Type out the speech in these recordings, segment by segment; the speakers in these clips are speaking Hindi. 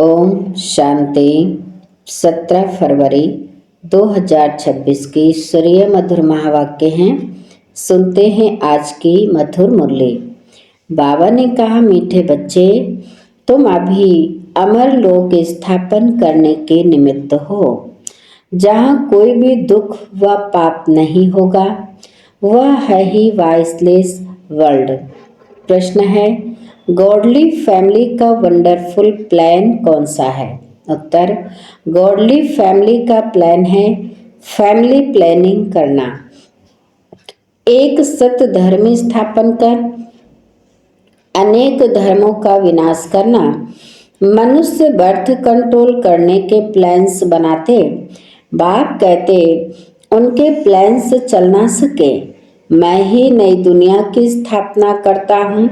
ओम शांति। 17 फरवरी 2026 की ईश्वरीय मधुर महावाक्य हैं। सुनते हैं आज की मधुर मुरली। बाबा ने कहा, मीठे बच्चे, तुम अभी अमर लोक स्थापन करने के निमित्त हो, जहाँ कोई भी दुख व पाप नहीं होगा। वह है ही वाइसलेस वर्ल्ड। प्रश्न है, गॉडली फैमिली का वंडरफुल प्लान कौन सा है? उत्तर, गॉडली फैमिली का प्लान है फैमिली प्लानिंग करना, एक सत्य धर्म स्थापन कर अनेक धर्मों का विनाश करना। मनुष्य बर्थ कंट्रोल करने के प्लान्स बनाते, बाप कहते उनके प्लान्स चल ना सके। मैं ही नई दुनिया की स्थापना करता हूँ,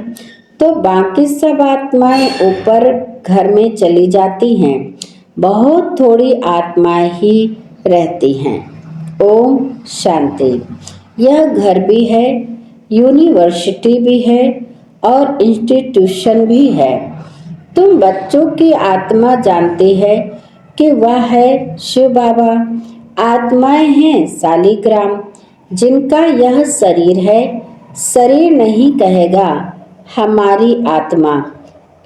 तो बाकी सब आत्माएं ऊपर घर में चली जाती हैं। बहुत थोड़ी आत्माएं ही रहती हैं। ओम शांति। यह घर भी है, यूनिवर्सिटी भी है और इंस्टीट्यूशन भी है। तुम बच्चों की आत्मा जानती है कि वह है शिव बाबा। आत्माएं हैं शालिग्राम, जिनका यह शरीर है। शरीर नहीं कहेगा हमारी आत्मा,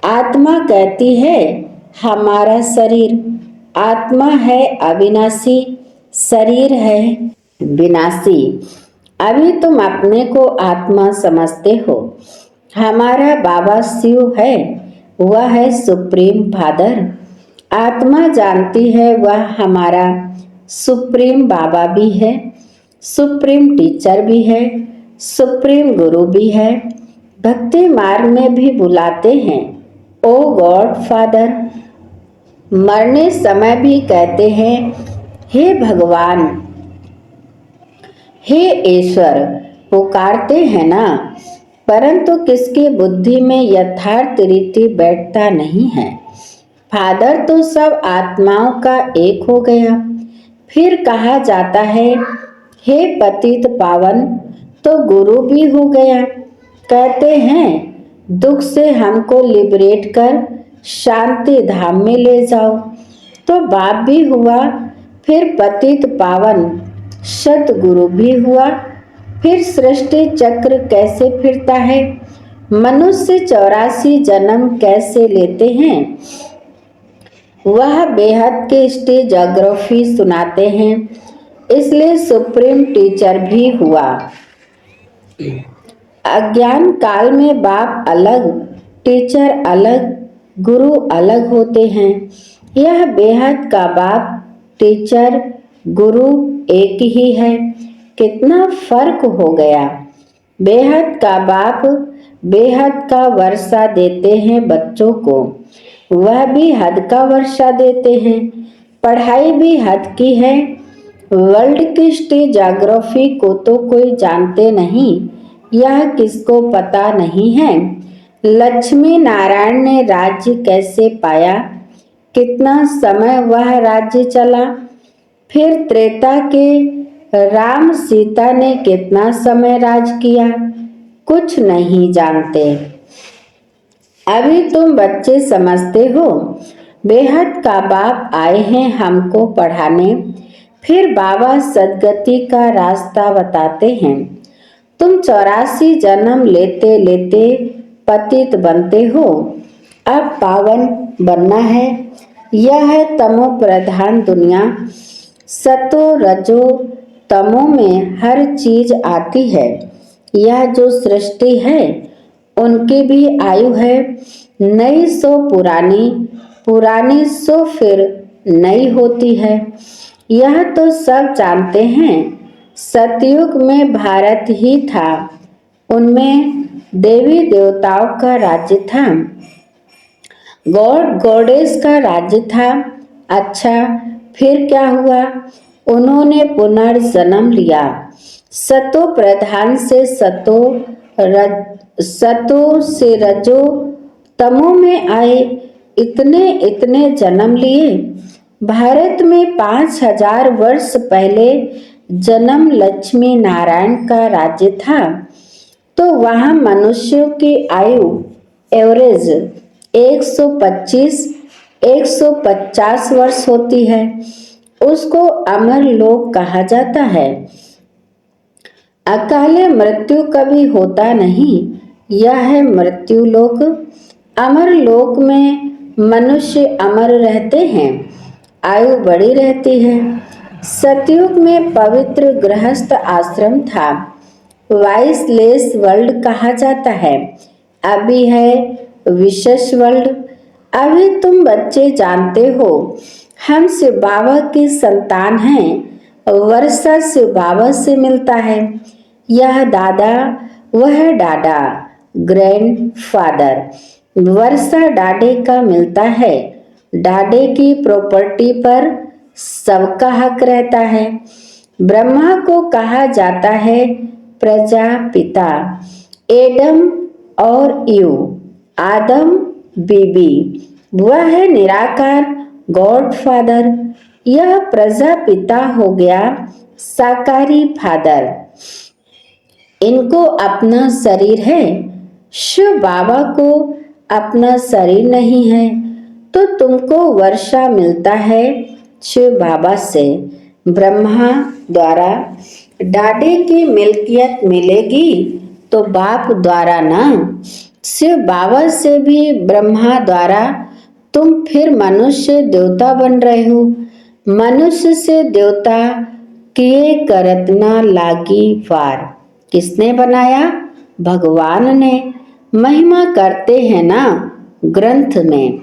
आत्मा कहती है हमारा शरीर। आत्मा है अविनाशी, शरीर है विनाशी। अभी तुम अपने को आत्मा समझते हो। हमारा बाबा शिव है, वह है सुप्रीम फादर। आत्मा जानती है वह हमारा सुप्रीम बाबा भी है, सुप्रीम टीचर भी है, सुप्रीम गुरु भी है। भक्ति मार्ग में भी बुलाते हैं, ओ गॉड फादर। मरने समय भी कहते हैं, हे भगवान, हे ईश्वर। पुकारते हैं ना, परंतु किसकी बुद्धि में यथार्थ रीति बैठता नहीं है। फादर तो सब आत्माओं का एक हो गया। फिर कहा जाता है, हे पतित पावन, तो गुरु भी हो गया। कहते हैं, दुख से हमको लिबरेट कर शांति धाम में ले जाओ, तो बाप भी हुआ। फिर पतित पावन सतगुरु भी हुआ। फिर सृष्टि चक्र कैसे फिरता है? मनुष्य 84 जन्म कैसे लेते हैं? वह बेहद के स्टेज ज्योग्राफी सुनाते हैं, इसलिए सुप्रीम टीचर भी हुआ। अज्ञान काल में बाप अलग, टीचर अलग, गुरु अलग होते हैं। यह बेहद का बाप, टीचर, गुरु एक ही है। कितना फर्क हो गया। बेहद का बाप बेहद का वर्षा देते हैं बच्चों को, वह भी हद का वर्षा देते हैं। पढ़ाई भी हद की है। वर्ल्ड की स्टेज ज्योग्राफी को तो कोई जानते नहीं, यह किसको पता नहीं है। लक्ष्मी नारायण ने राज्य कैसे पाया? कितना समय वह राज्य चला? फिर त्रेता के राम सीता ने कितना समय राज किया? कुछ नहीं जानते। अभी तुम बच्चे समझते हो। बेहद का बाप आए हैं हमको पढ़ाने, फिर बाबा सदगति का रास्ता बताते हैं। तुम 84 जन्म लेते लेते पतित बनते हो, अब पावन बनना है। यह है तमो प्रधान दुनिया। सतो रजो तमो में हर चीज आती है। यह जो सृष्टि है, उनकी भी आयु है। नई सो पुरानी, पुरानी सो फिर नई होती है। यह तो सब जानते हैं। सतयुग में भारत ही था, उनमें देवी देवताओं का राज्य था, गॉड गॉडेस का राज्य था। अच्छा, फिर क्या हुआ? उन्होंने पुनर्जन्म लिया। सतो प्रधान से सतो से रजो तमो में आए। इतने इतने जन्म लिए। भारत में 5000 वर्ष पहले जन्म लक्ष्मी नारायण का राज्य था, तो वहाँ मनुष्यों की आयु एवरेज 125 150 वर्ष होती है, उसको अमर लोक कहा जाता है। अकाले मृत्यु कभी होता नहीं, यह है मृत्यु लोक। अमर लोक में मनुष्य अमर रहते हैं, आयु बढ़ी रहती है। सतयुग में पवित्र गृहस्थ आश्रम था, वाइसलेस वर्ल्ड कहा जाता है। अभी है विशेष वर्ल्ड। अभी तुम बच्चे जानते हो, हम शिव बाबा की संतान हैं। वर्षा शिव बाबा से मिलता है। यह दादा, वह डाडा, ग्रैंड फादर। वर्षा डाडे का मिलता है। डाडे की प्रॉपर्टी पर सबका हक रहता है। ब्रह्मा को कहा जाता है प्रजापिता, एडम और यू, आदम बीबी। वह है निराकार गॉड फादर। यह प्रजापिता हो गया साकारी फादर। इनको अपना शरीर है, शिव बाबा को अपना शरीर नहीं है। तो तुमको वर्षा मिलता है शिव बाबा से, ब्रह्मा द्वारा। डाडे की मिल्कियत मिलेगी तो बाप द्वारा ना, शिव बाबा से भी ब्रह्मा द्वारा। तुम फिर मनुष्य देवता बन रहे हो। मनुष्य से देवता किए करत ना लागी वार। किसने बनाया? भगवान ने। महिमा करते हैं ना ग्रंथ में,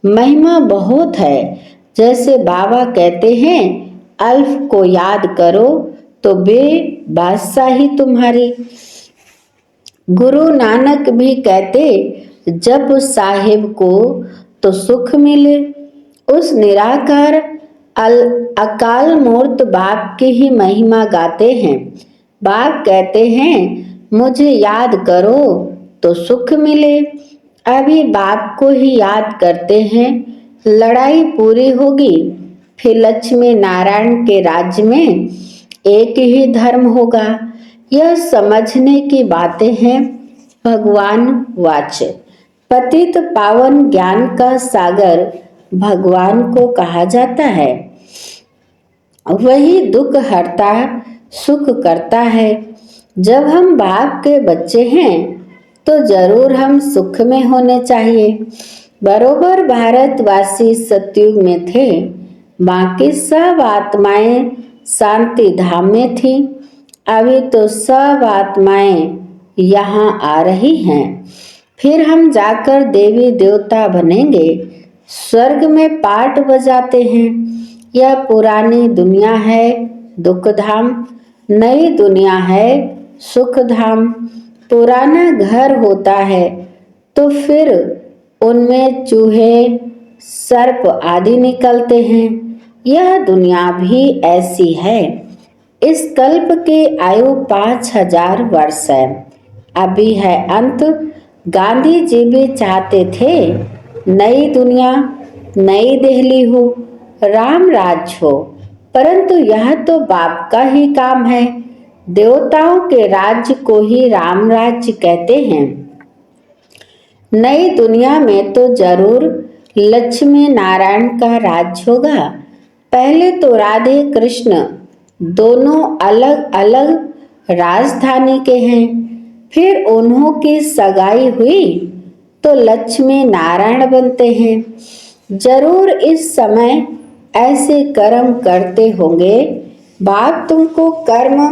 महिमा बहुत है। जैसे बाबा कहते हैं, अल्फ को याद करो तो बे बादशाही तुम्हारी। गुरु नानक भी कहते, जब साहिब को तो सुख मिले। उस निराकार अकाल मूर्त बाप की ही महिमा गाते हैं। बाप कहते हैं, मुझे याद करो तो सुख मिले। अभी बाप को ही याद करते हैं, लड़ाई पूरी होगी। फिर लक्ष्मी नारायण के राज्य में एक ही धर्म होगा। यह समझने की बातें हैं। भगवान वाच, पतित पावन ज्ञान का सागर भगवान को कहा जाता है। वही दुख हरता, सुख करता है। जब हम बाप के बच्चे हैं तो जरूर हम सुख में होने चाहिए। बरोबर भारतवासी सतयुग में थे, बाकी सब आत्माएं शांति धाम में थी। अभी तो सब आत्माएं यहाँ आ रही हैं। फिर हम जाकर देवी देवता बनेंगे। स्वर्ग में पाठ बजाते हैं। यह पुरानी दुनिया है दुख धाम, नई दुनिया है सुख धाम। पुराना घर होता है तो फिर उनमें चूहे, सर्प आदि निकलते हैं। यह दुनिया भी ऐसी है। इस कल्प की आयु 5000 वर्ष है। अभी है अंत। गांधी जी भी चाहते थे नई दुनिया, नई दिल्ली हो, राम राज हो, परंतु यह तो बाप का ही काम है। देवताओं के राज्य को ही राम राज्य कहते हैं। नई दुनिया में तो जरूर लक्ष्मी नारायण का राज होगा। पहले तो राधे कृष्ण दोनों अलग अलग राजधानी के हैं। फिर उन्हों की सगाई हुई तो लक्ष्मी नारायण बनते हैं। जरूर इस समय ऐसे कर्म करते होंगे। बाप तुमको कर्म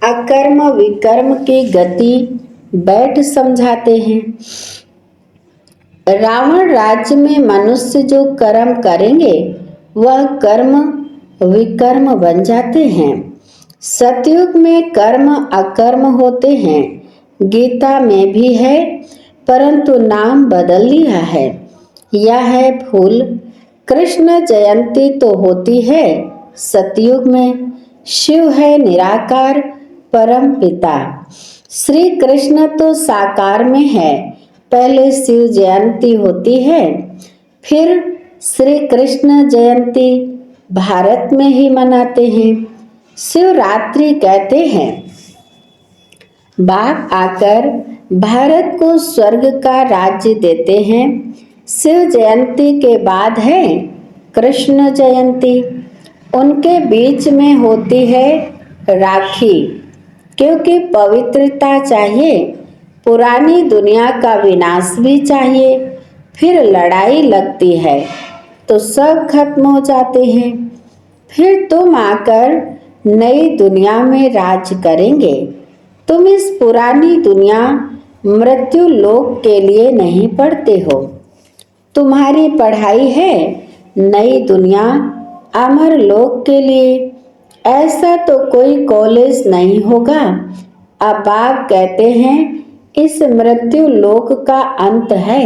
अकर्म विकर्म की गति बैठ समझाते हैं। रावण राज्य में मनुष्य जो कर्म करेंगे वह कर्म विकर्म बन जाते हैं। सतयुग में कर्म अकर्म होते हैं। गीता में भी है, परंतु नाम बदल लिया है। यह है भूल। कृष्ण जयंती तो होती है सतयुग में। शिव है निराकार परम पिता। श्री कृष्ण तो साकार में है। पहले शिव जयंती होती है, फिर श्री कृष्ण जयंती भारत में ही मनाते हैं। शिवरात्रि कहते हैं। बाप आकर भारत को स्वर्ग का राज्य देते हैं। शिव जयंती के बाद है कृष्ण जयंती। उनके बीच में होती है राखी, क्योंकि पवित्रता चाहिए, पुरानी दुनिया का विनाश भी चाहिए। फिर लड़ाई लगती है तो सब खत्म हो जाते हैं। फिर तुम आकर नई दुनिया में राज करेंगे। तुम इस पुरानी दुनिया मृत्यु लोक के लिए नहीं पढ़ते हो। तुम्हारी पढ़ाई है नई दुनिया अमर लोक के लिए। ऐसा तो कोई कॉलेज नहीं होगा। अब आप कहते हैं इस मृत्यु लोक का अंत है,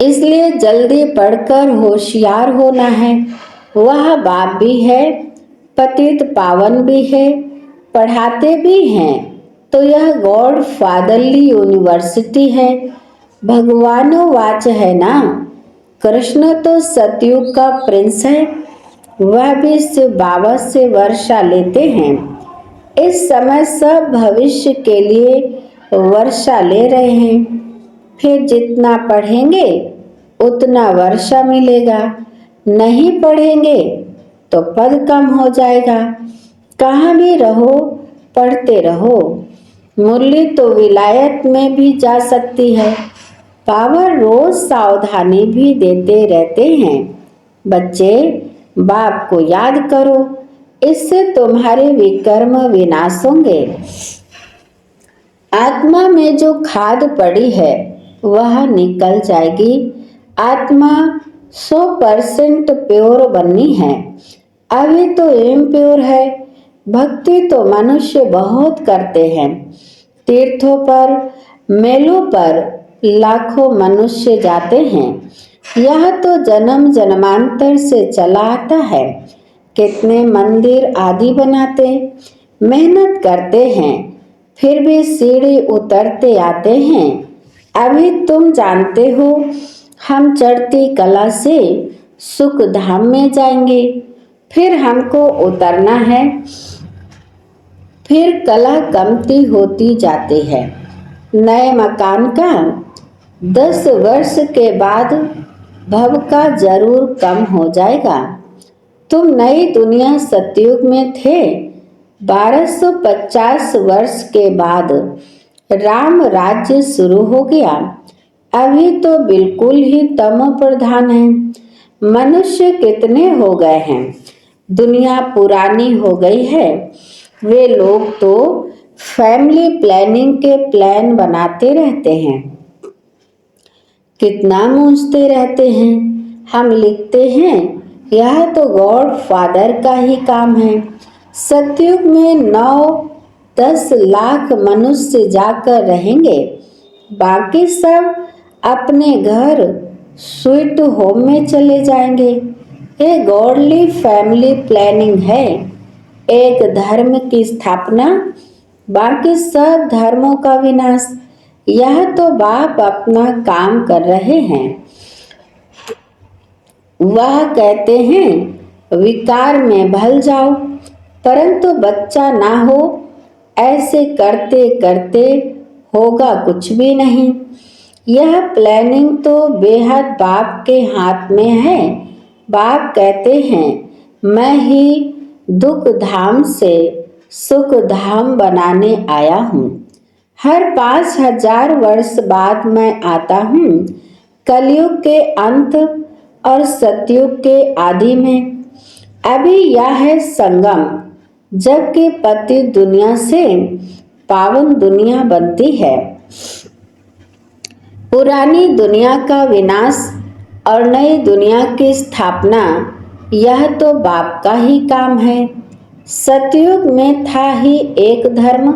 इसलिए जल्दी पढ़कर होशियार होना है। वह बाप भी है, पतित पावन भी है, पढ़ाते भी हैं, तो यह गॉड फादरली यूनिवर्सिटी है। भगवानोवाच है ना, कृष्ण तो सतयुग का प्रिंस है। वह भी शिव बाबा से वर्षा लेते हैं। इस समय सब भविष्य के लिए वर्षा ले रहे हैं। फिर जितना पढ़ेंगे उतना वर्षा मिलेगा, नहीं पढ़ेंगे तो पद कम हो जाएगा। कहाँ भी रहो पढ़ते रहो। मुरली तो विलायत में भी जा सकती है। बाबा रोज सावधानी भी देते रहते हैं। बच्चे, बाप को याद करो, इससे तुम्हारे विकर्म विनाश होंगे। आत्मा में जो खाद पड़ी है वह निकल जाएगी। आत्मा 100% प्योर बननी है, अभी तो इम्प्योर है। भक्ति तो मनुष्य बहुत करते हैं। तीर्थों पर, मेलों पर लाखों मनुष्य जाते हैं। यह तो जन्म जन्मांतर से चला आता है। कितने मंदिर आदि बनाते, मेहनत करते हैं, फिर भी सीढ़ी उतरते आते हैं। अभी तुम जानते हो हम चढ़ती कला से सुख धाम में जाएंगे, फिर हमको उतरना है। फिर कला कमती होती जाती है। नए मकान का 10 वर्ष के बाद भव का जरूर कम हो जाएगा। तुम नई दुनिया सतयुग में थे। 1250 वर्ष के बाद राम राज्य शुरू हो गया। अभी तो बिल्कुल ही तमो प्रधान है। मनुष्य कितने हो गए हैं, दुनिया पुरानी हो गई है। वे लोग तो फैमिली प्लानिंग के प्लान बनाते रहते हैं, कितना मूंझते रहते हैं। हम लिखते हैं यह तो गॉड फादर का ही काम है। सतयुग में 9-10 लाख मनुष्य जाकर रहेंगे, बाकी सब अपने घर स्वीट होम में चले जाएंगे। ये गॉडली फैमिली प्लानिंग है। एक धर्म की स्थापना, बाकी सब धर्मों का विनाश। यह तो बाप अपना काम कर रहे हैं। वह कहते हैं विकार में भल जाओ, परंतु बच्चा ना हो। ऐसे करते करते होगा कुछ भी नहीं। यह प्लानिंग तो बेहद बाप के हाथ में है। बाप कहते हैं मैं ही दुख धाम से सुख धाम बनाने आया हूँ। हर 5000 वर्ष बाद मैं आता हूँ, कलयुग के अंत और सतयुग के आदि में। अभी यह है संगम, जबकि पति दुनिया से पावन दुनिया बनती है। पुरानी दुनिया का विनाश और नई दुनिया की स्थापना, यह तो बाप का ही काम है। सतयुग में था ही एक धर्म।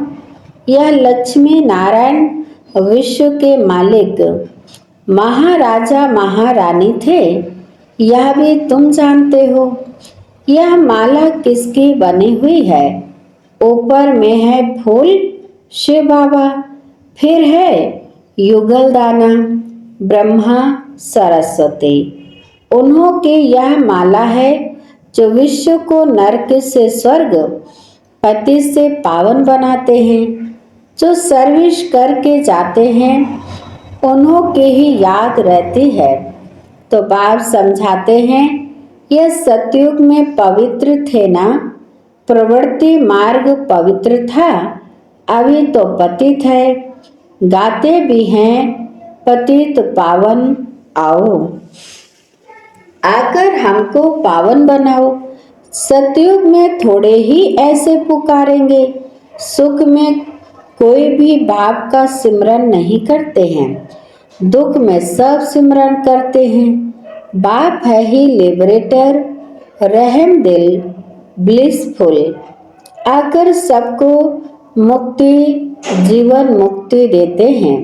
यह लक्ष्मी नारायण विश्व के मालिक महाराजा महारानी थे। यह भी तुम जानते हो। यह माला किसकी बनी हुई है? ऊपर में है फूल शिव बाबा, फिर है युगल दाना ब्रह्मा सरस्वती। उन्हों की यह माला है जो विश्व को नरक से स्वर्ग, पति से पावन बनाते हैं। जो सर्विस करके जाते हैं उन्हों की ही याद रहती है। तो बाप समझाते हैं, यह सतयुग में पवित्र थे ना, प्रवृत्ति मार्ग पवित्र था, अभी तो पतित है। गाते भी हैं पतित पावन आओ, आकर हमको पावन बनाओ। सतयुग में थोड़े ही ऐसे पुकारेंगे, सुख में कोई भी बाप का सिमरन नहीं करते हैं, दुख में सब सिमरन करते हैं। बाप है ही लिबरेटर, रहम दिल, ब्लिसफुल, आकर सबको मुक्ति, जीवन मुक्ति देते हैं।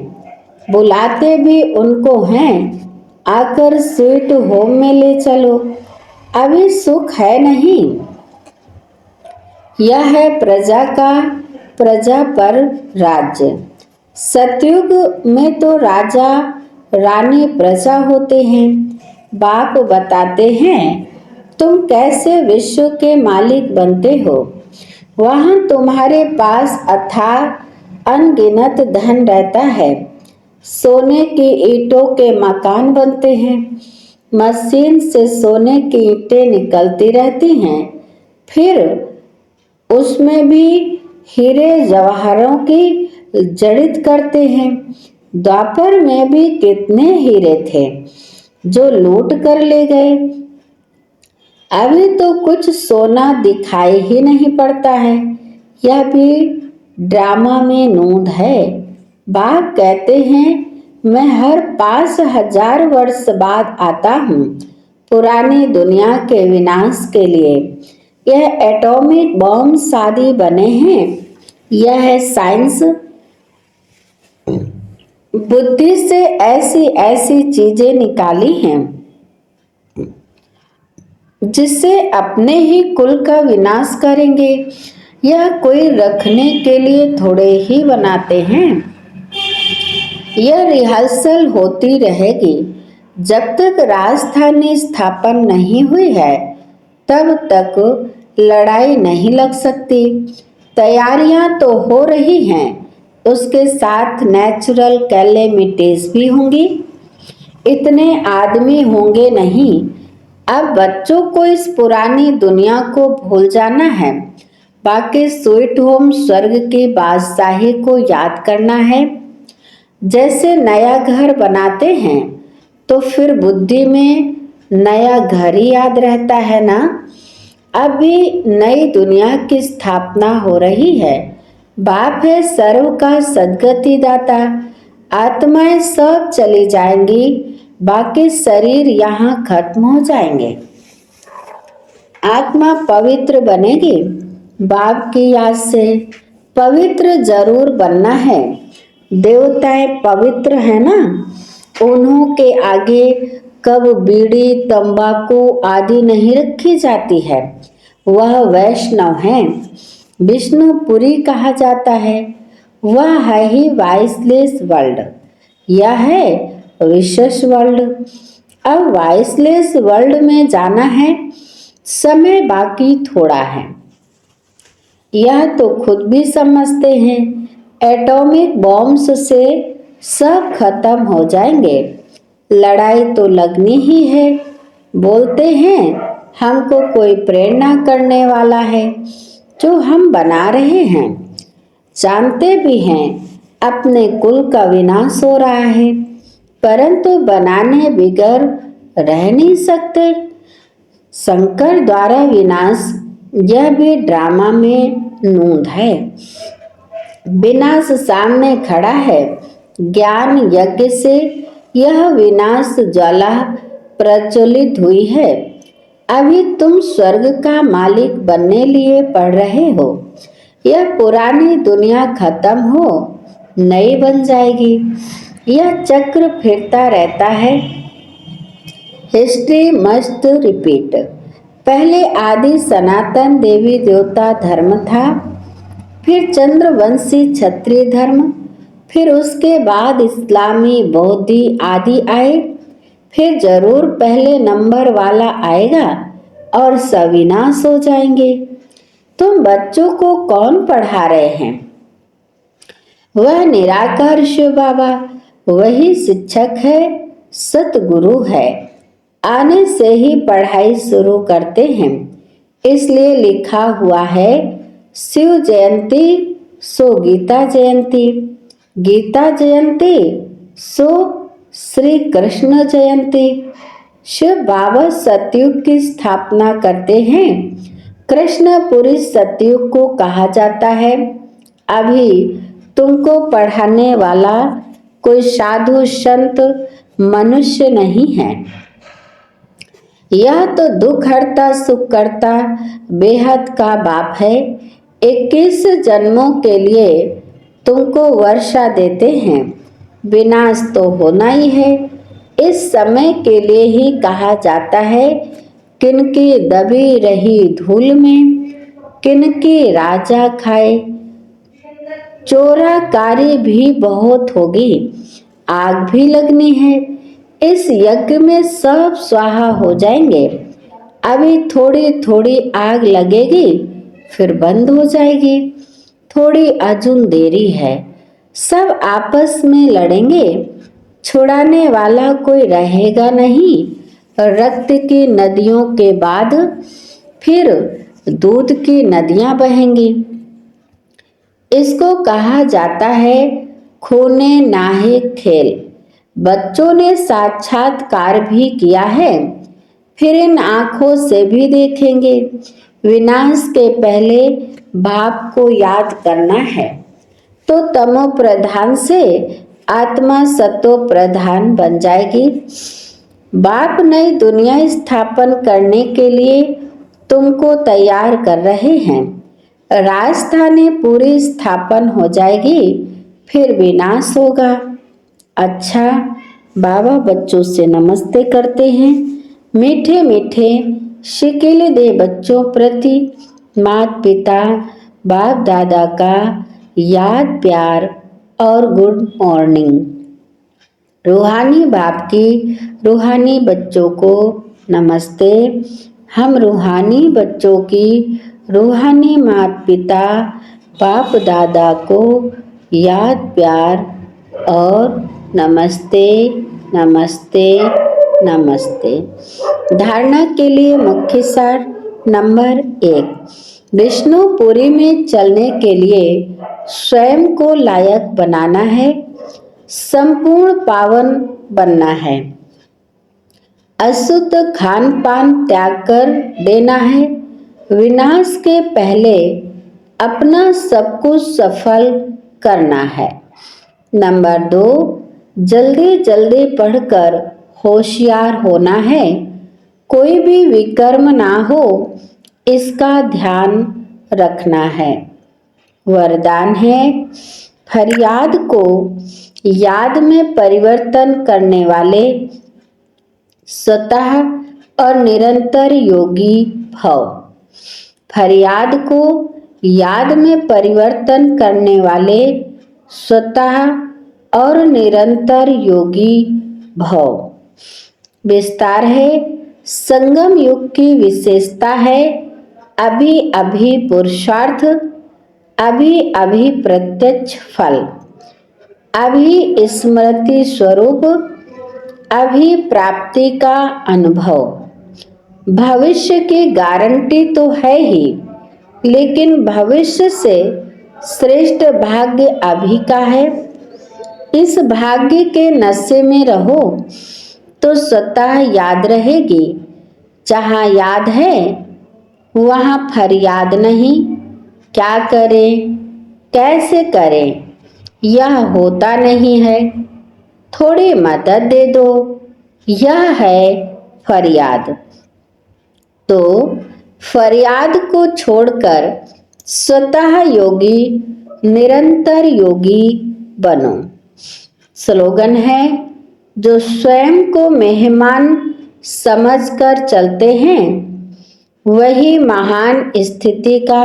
बुलाते भी उनको हैं, आकर स्वीट होम में ले चलो, अभी सुख है नहीं। यह है प्रजा का, प्रजा पर राज्य। सतयुग में तो राजा रानी प्रजा होते हैं। बाप बताते हैं, तुम कैसे विश्व के मालिक बनते हो। वहां तुम्हारे पास अथाह अनगिनत धन रहता है, सोने की ईंटों के मकान बनते हैं, मशीन से सोने की ईंटें निकलती रहती हैं, फिर उसमें भी हीरे जवाहरों की जड़ित करते हैं। द्वापर में भी कितने हीरे थे जो लूट कर ले गए। अभी तो कुछ सोना दिखाई ही नहीं पड़ता है, यह भी ड्रामा में नूंद है। बाप कहते हैं, मैं हर 5,000 वर्ष बाद आता हूँ पुरानी दुनिया के विनाश के लिए। यह एटॉमिक बॉम्ब शादी बने हैं, यह है साइंस। बुद्धि से ऐसी ऐसी चीजें निकाली हैं जिससे अपने ही कुल का विनाश करेंगे। यह कोई रखने के लिए थोड़े ही बनाते हैं। यह रिहर्सल होती रहेगी जब तक राजधानी स्थापन नहीं हुई है, तब तक लड़ाई नहीं लग सकती। तैयारियां तो हो रही हैं, उसके साथ नेचुरल कैलेमिटीज भी होंगी। इतने आदमी होंगे नहीं। अब बच्चों को इस पुरानी दुनिया को भूल जाना है, बाकी स्वीट होम स्वर्ग की बादशाही को याद करना है। जैसे नया घर बनाते हैं तो फिर बुद्धि में नया घर ही याद रहता है ना। अभी नई दुनिया की स्थापना हो रही है। बाप है सर्व का सद्गति दाता। आत्माएं सब चली जाएंगी, बाकी शरीर यहाँ खत्म हो जाएंगे। आत्मा पवित्र बनेगी। बाप की याद से पवित्र जरूर बनना है। देवताएं पवित्र है ना, उन्हों के आगे कब बीड़ी तंबाकू आदि नहीं रखी जाती है। वह वैष्णव है। विष्णुपुरी कहा जाता है। वह है ही वाइसलेस वर्ल्ड, यह है विशेष वर्ल्ड। अब वाइसलेस वर्ल्ड में जाना है, समय बाकी थोड़ा है। यह तो खुद भी समझते हैं, एटॉमिक बॉम्ब्स से सब खत्म हो जाएंगे। लड़ाई तो लगनी ही है। बोलते हैं हमको कोई प्रेरणा करने वाला है जो हम बना रहे हैं। जानते भी हैं अपने कुल का विनाश हो रहा है, परंतु बनाने बिगर रह नहीं सकते। शंकर द्वारा विनाश, यह भी ड्रामा में नूंद है। विनाश सामने खड़ा है। ज्ञान यज्ञ से यह विनाश ज्वाला प्रज्वलित हुई है। अभी तुम स्वर्ग का मालिक बनने लिए पढ़ रहे हो। यह पुरानी दुनिया खत्म हो, नई बन जाएगी। यह चक्र फिरता रहता है। History must repeat. पहले आदि सनातन देवी देवता धर्म था, फिर चंद्रवंशी क्षत्रिय धर्म, फिर उसके बाद इस्लामी बौद्धि आदि आए, फिर जरूर पहले नंबर वाला आएगा और सविनाश हो जाएंगे। तुम बच्चों को कौन पढ़ा रहे हैं? वह निराकार शिव बाबा। वही शिक्षक है, सतगुरु है। आने से ही पढ़ाई शुरू करते हैं, इसलिए लिखा हुआ है शिव जयंती सो गीता जयंती, गीता जयंती सो श्री कृष्ण जयंती। शिव बाबा सतयुग की स्थापना करते हैं। कृष्णपुरी सतयुग को कहा जाता है। अभी तुमको पढ़ाने वाला कोई साधु संत मनुष्य नहीं है। यह तो दुख हरता सुख करता बेहद का बाप है। 21 जन्मों के लिए तुमको वर्षा देते हैं। विनाश तो होना ही है। इस समय के लिए ही कहा जाता है, किनकी दबी रही धूल में किनकी राजा खाए। चोराकारी भी बहुत होगी, आग भी लगनी है। इस यज्ञ में सब स्वाहा हो जाएंगे। अभी थोड़ी थोड़ी आग लगेगी, फिर बंद हो जाएगी। थोड़ी अजून देरी है। सब आपस में लड़ेंगे, छुड़ाने वाला कोई रहेगा नहीं। रक्त की नदियों के बाद फिर दूध की नदियां बहेंगी। इसको कहा जाता है खूने नाहे खेल। बच्चों ने साक्षात्कार भी किया है, फिर इन आंखों से भी देखेंगे। विनाश के पहले बाप को याद करना है, तो तमो प्रधान से आत्मा सतो प्रधान बन जाएगी। बाप नई दुनिया स्थापन करने के लिए तुमको तैयार कर रहे हैं। राजधानी पूरी स्थापन हो जाएगी, फिर विनाश होगा। अच्छा, बाबा बच्चों से नमस्ते करते हैं। मीठे मीठे शिकिल दे बच्चों प्रति माता पिता बाप दादा का याद प्यार और गुड मॉर्निंग। रूहानी बाप की रूहानी बच्चों को नमस्ते। हम रूहानी बच्चों की रूहानी माता पिता बाप दादा को याद प्यार और नमस्ते नमस्ते नमस्ते। धारणा के लिए मुख्य सार नंबर 1, विष्णुपुरी में चलने के लिए स्वयं को लायक बनाना है, संपूर्ण पावन बनना है। अशुद्ध खान पान त्याग कर देना है। विनाश के पहले अपना सब कुछ सफल करना है। नंबर 2, जल्दी जल्दी पढ़कर होशियार होना है। कोई भी विकर्म ना हो, इसका ध्यान रखना है। वरदान है, फरियाद को याद में परिवर्तन करने वाले स्वतः और निरंतर योगी भव। फरियाद को याद में परिवर्तन करने वाले स्वतः और निरंतर योगी भव। विस्तार है, संगम युग की विशेषता है अभी अभी पुरुषार्थ, अभी अभी प्रत्यक्ष फल, अभी स्मृति स्वरूप, अभी प्राप्ति का अनुभव। भविष्य की गारंटी तो है ही, लेकिन भविष्य से श्रेष्ठ भाग्य अभी का है। इस भाग्य के नशे में रहो तो स्वतः याद रहेगी। जहाँ याद है वहाँ फरियाद नहीं। क्या करें, कैसे करें, यह होता नहीं है। थोड़ी मदद दे दो, यह है फरियाद। तो फरियाद को छोड़कर स्वतः योगी निरंतर योगी बनो। स्लोगन है, जो स्वयं को मेहमान समझकर चलते हैं वही महान स्थिति का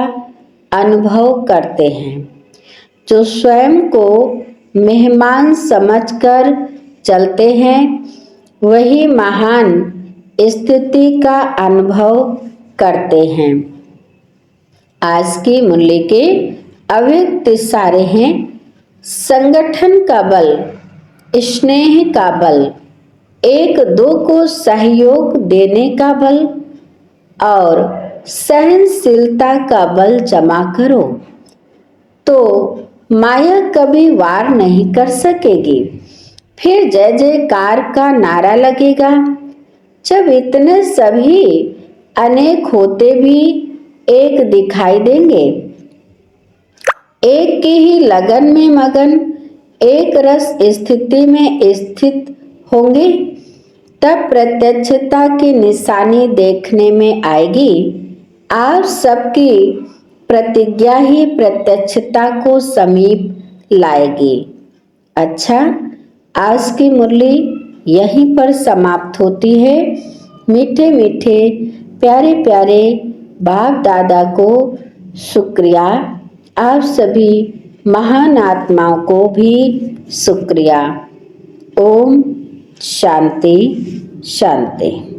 अनुभव करते हैं। जो स्वयं को मेहमान समझकर चलते हैं वही महान स्थिति का अनुभव करते हैं। आज की मूल्य के अव्यक्त इशारे हैं, संगठन का बल स्नेह का बल, एक दो को सहयोग देने का बल और सहनशीलता का बल जमा करो तो माया कभी वार नहीं कर सकेगी। फिर जय जयकार का नारा लगेगा। जब इतने सभी अनेक होते भी एक दिखाई देंगे, एक की ही लगन में मगन, एक रस स्थिति में स्थित होंगे, तब प्रत्यक्षता की निशानी देखने में आएगी। आप सबकी प्रतिज्ञा ही प्रत्यक्षता को समीप लाएगी। अच्छा, आज की मुरली यहीं पर समाप्त होती है। मीठे मीठे प्यारे प्यारे बाप दादा को शुक्रिया, आप सभी महान आत्माओं को भी शुक्रिया। ओम शांति शांति।